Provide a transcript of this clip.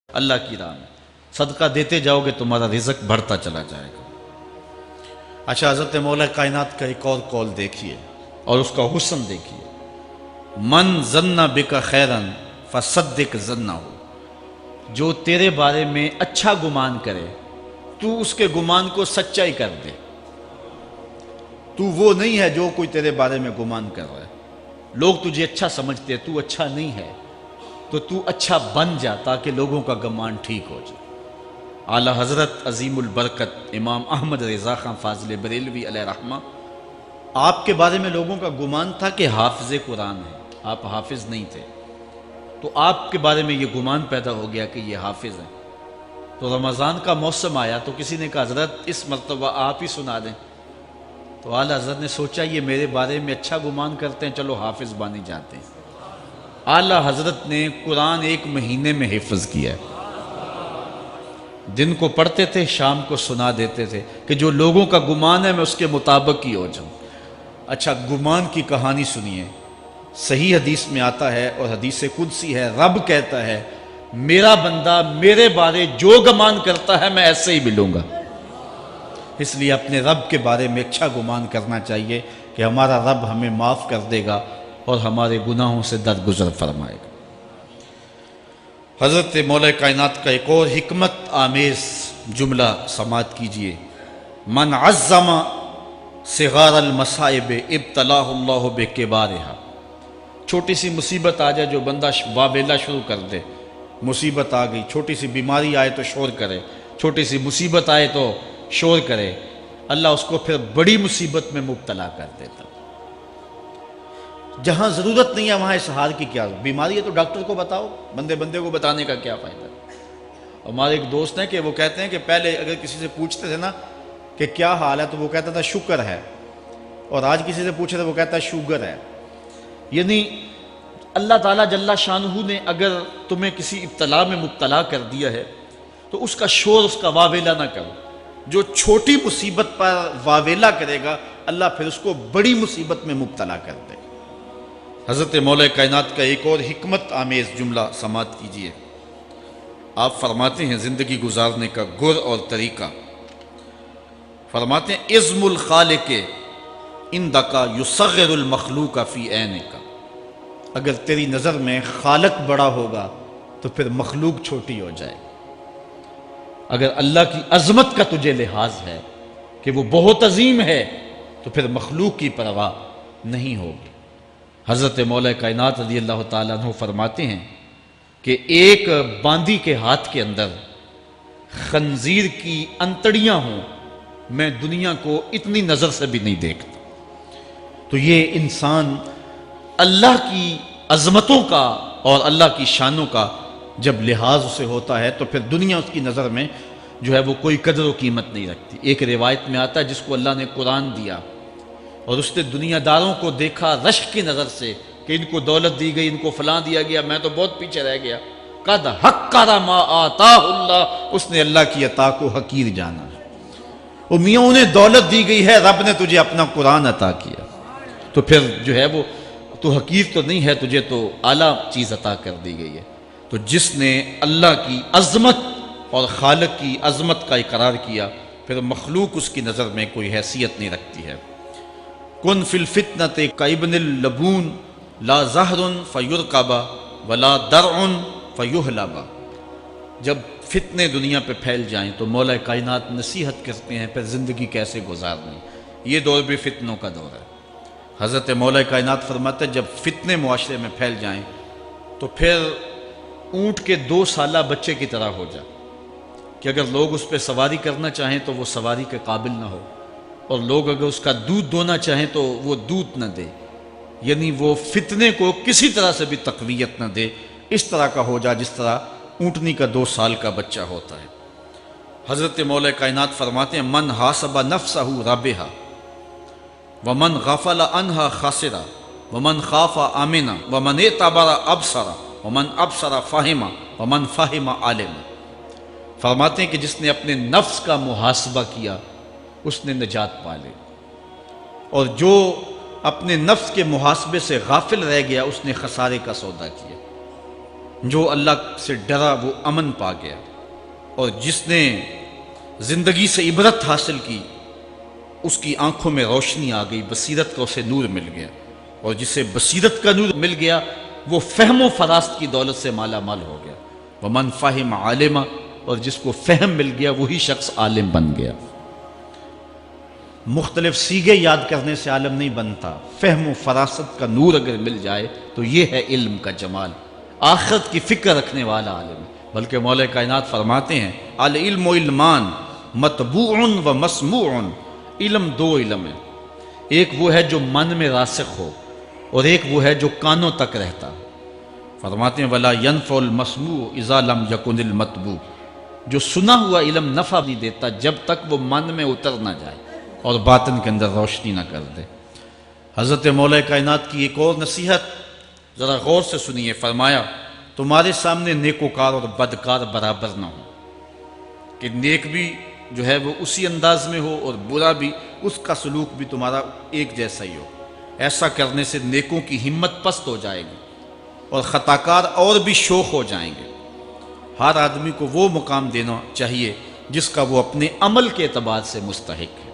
اللہ کی راہ میں صدقہ دیتے جاؤ گے تمہارا رزق بڑھتا چلا جائے گا۔ اچھا، حضرت مولا کائنات کا ایک اور قول دیکھیے اور اس کا حسن دیکھیے۔ من ظن بک خیرن فصدق ظنہ، جو تیرے بارے میں اچھا گمان کرے تو اس کے گمان کو سچائی کر دے۔ تو وہ نہیں ہے جو کوئی تیرے بارے میں گمان کر رہا ہے، لوگ تجھے اچھا سمجھتے ہیں، تو اچھا نہیں ہے، تو اچھا بن جا تاکہ لوگوں کا گمان ٹھیک ہو جائے۔ اعلیٰ حضرت عظیم البرکت امام احمد رضا خان فاضل بریلوی علیہ رحمہ، آپ کے بارے میں لوگوں کا گمان تھا کہ حافظ قرآن ہے، آپ حافظ نہیں تھے، تو آپ کے بارے میں یہ گمان پیدا ہو گیا کہ یہ حافظ ہیں۔ تو رمضان کا موسم آیا تو کسی نے کہا حضرت اس مرتبہ آپ ہی سنا دیں، تو اعلیٰ حضرت نے سوچا یہ میرے بارے میں اچھا گمان کرتے ہیں، چلو حافظ بانی جاتے ہیں۔ اعلیٰ حضرت نے قرآن 1 مہینے میں حفظ کیا ہے، دن کو پڑھتے تھے، شام کو سنا دیتے تھے کہ جو لوگوں کا گمان ہے میں اس کے مطابق ہی ہو جاؤں۔ اچھا، گمان کی کہانی سنیے، صحیح حدیث میں آتا ہے اور حدیث قدسی ہے، رب کہتا ہے میرا بندہ میرے بارے جو گمان کرتا ہے میں ایسے ہی ملوں گا۔ اس لیے اپنے رب کے بارے میں اچھا گمان کرنا چاہیے کہ ہمارا رب ہمیں معاف کر دے گا اور ہمارے گناہوں سے درگزر فرمائے گا۔ حضرت مولا کائنات کا ایک اور حکمت آمیز جملہ سماعت کیجئے۔ من عظم صغار المصائب ابتلاہ اللہ بکبارہا، چھوٹی سی مصیبت آ جائے جو بندہ واویلا شروع کر دے، مصیبت آ گئی، چھوٹی سی بیماری آئے تو شور کرے، چھوٹی سی مصیبت آئے تو شور کرے، اللہ اس کو پھر بڑی مصیبت میں مبتلا کر دیتا۔ جہاں ضرورت نہیں ہے وہاں اظہار کی کیا، بیماری ہے تو ڈاکٹر کو بتاؤ، بندے کو بتانے کا کیا فائدہ۔ ہمارے ایک دوست ہیں کہ وہ کہتے ہیں کہ پہلے اگر کسی سے پوچھتے تھے نا کہ کیا حال ہے تو وہ کہتا تھا شکر ہے، اور آج کسی سے پوچھے تو وہ کہتا ہے شوگر ہے۔ یعنی اللہ تعالیٰ جل شانہ نے اگر تمہیں کسی ابتلا میں مبتلا کر دیا ہے تو اس کا شور، اس کا واویلا نہ کرو۔ جو چھوٹی مصیبت پر واویلا کرے گا اللہ پھر اس کو بڑی مصیبت میں مبتلا کر دے گا۔ حضرت مولا کائنات کا ایک اور حکمت آمیز جملہ سماعت کیجئے۔ آپ فرماتے ہیں زندگی گزارنے کا گر اور طریقہ، فرماتے ہیں عظم الخالق عندک یصغر المخلوق فی عینک، اگر تیری نظر میں خالق بڑا ہوگا تو پھر مخلوق چھوٹی ہو جائے گی۔ اگر اللہ کی عظمت کا تجھے لحاظ ہے کہ وہ بہت عظیم ہے تو پھر مخلوق کی پرواہ نہیں ہوگی۔ حضرت مولا کائنات رضی اللہ تعالیٰ عنہ فرماتے ہیں کہ ایک باندی کے ہاتھ کے اندر خنزیر کی انتڑیاں ہوں، میں دنیا کو اتنی نظر سے بھی نہیں دیکھتا۔ تو یہ انسان اللہ کی عظمتوں کا اور اللہ کی شانوں کا جب لحاظ اسے ہوتا ہے تو پھر دنیا اس کی نظر میں جو ہے وہ کوئی قدر و قیمت نہیں رکھتی۔ ایک روایت میں آتا ہے جس کو اللہ نے قرآن دیا اور اس نے دنیا داروں کو دیکھا رشک کی نظر سے کہ ان کو دولت دی گئی، ان کو فلاں دیا گیا، میں تو بہت پیچھے رہ گیا۔ قد حقر ما آتاہ اللہ، اس نے اللہ کی عطا کو حقیر جانا۔ وہ میاں انہیں دولت دی گئی ہے، رب نے تجھے اپنا قرآن عطا کیا، تو پھر جو ہے وہ تو حقیر تو نہیں ہے، تجھے تو اعلیٰ چیز عطا کر دی گئی ہے۔ تو جس نے اللہ کی عظمت اور خالق کی عظمت کا اقرار کیا پھر مخلوق اس کی نظر میں کوئی حیثیت نہیں رکھتی ہے۔ کن فی الفتنۃ کابن اللبون لا زہر فیرکب ولا درع فیحلب، جب فتنے دنیا پہ پھیل جائیں تو مولا کائنات نصیحت کرتے ہیں پھر زندگی کیسے گزارنی۔ یہ دور بھی فتنوں کا دور ہے۔ حضرت مولا کائنات فرماتے ہیں جب فتنے معاشرے میں پھیل جائیں تو پھر اونٹ کے 2 سالہ بچے کی طرح ہو جا کہ اگر لوگ اس پہ سواری کرنا چاہیں تو وہ سواری کے قابل نہ ہو، اور لوگ اگر اس کا دودھ دونا چاہیں تو وہ دودھ نہ دے، یعنی وہ فتنے کو کسی طرح سے بھی تقویت نہ دے، اس طرح کا ہو جا جس طرح اونٹنی کا 2 سال کا بچہ ہوتا ہے۔ حضرت مولا کائنات فرماتے ہیں من حاسب نفسہ رابحہ ومن غفل عنہا خاسرہ ومن خاف آمنہ ومن اعتبر ابصر ومن ابصر فہم ومن فہم عالم، فرماتے ہیں کہ جس نے اپنے نفس کا محاسبہ کیا اس نے نجات پا لی، اور جو اپنے نفس کے محاسبے سے غافل رہ گیا اس نے خسارے کا سودا کیا۔ جو اللہ سے ڈرا وہ امن پا گیا، اور جس نے زندگی سے عبرت حاصل کی اس کی آنکھوں میں روشنی آ گئی، بصیرت کا اسے نور مل گیا، اور جسے بصیرت کا نور مل گیا وہ فہم و فراست کی دولت سے مالا مال ہو گیا۔ ومن فہم عالما، اور جس کو فہم مل گیا وہی شخص عالم بن گیا۔ مختلف سیغے یاد کرنے سے عالم نہیں بنتا، فہم و فراست کا نور اگر مل جائے تو یہ ہے علم کا جمال، آخرت کی فکر رکھنے والا عالم ہے۔ بلکہ مولا کائنات فرماتے ہیں العلم علمان مطبوع و مسموع، علم دو علم ہے، ایک وہ ہے جو من میں راسخ ہو اور ایک وہ ہے جو کانوں تک رہتا۔ فرماتے ہیں ولا ينفع المسموع اذا لم يكن المتبوع، جو سنا ہوا علم نفع نہیں دیتا جب تک وہ من میں اتر نہ جائے اور باطن کے اندر روشنی نہ کر دے۔ حضرت مولا کائنات کی ایک اور نصیحت ذرا غور سے سنیے، فرمایا تمہارے سامنے نیکوکار اور بدکار برابر نہ ہو، کہ نیک بھی جو ہے وہ اسی انداز میں ہو اور برا بھی، اس کا سلوک بھی تمہارا ایک جیسا ہی ہو۔ ایسا کرنے سے نیکوں کی ہمت پست ہو جائے گی اور خطاکار اور بھی شوخ ہو جائیں گے۔ ہر آدمی کو وہ مقام دینا چاہیے جس کا وہ اپنے عمل کے اعتبار سے مستحق ہے۔